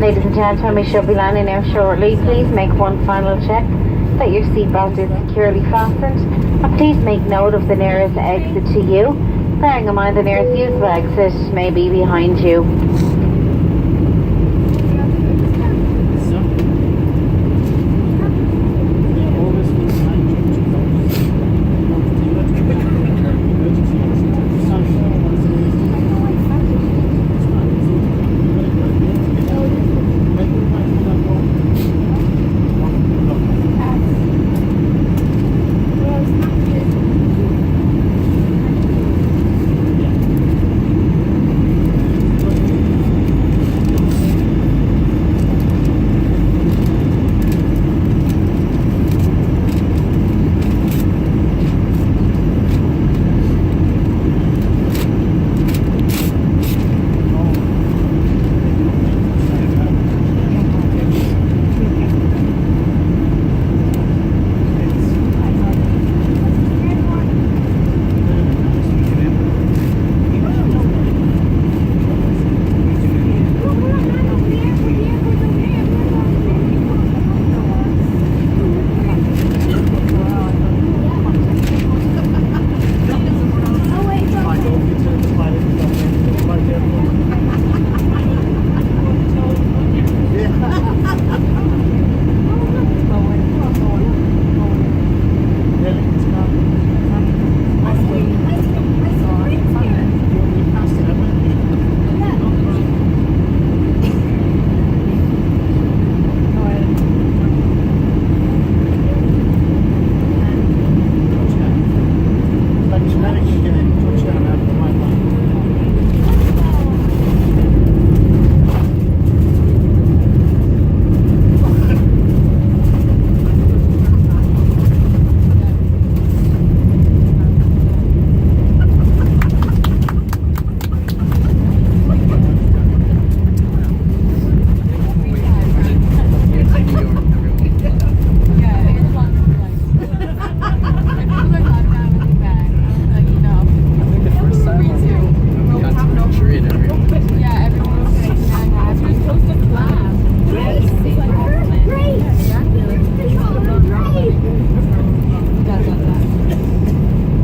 Ladies and gentlemen, we shall be landing now shortly. Please make one final check that your seatbelt is securely fastened, and please make note of the nearest exit to you, bearing in mind the nearest usable exit may be behind you.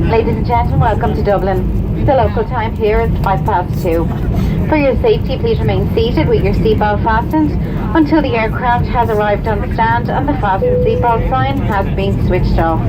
Ladies and gentlemen, welcome to Dublin. The local time here is 2:05. For your safety, please remain seated with your seatbelt fastened until the aircraft has arrived on stand and the fasten seatbelt sign has been switched off.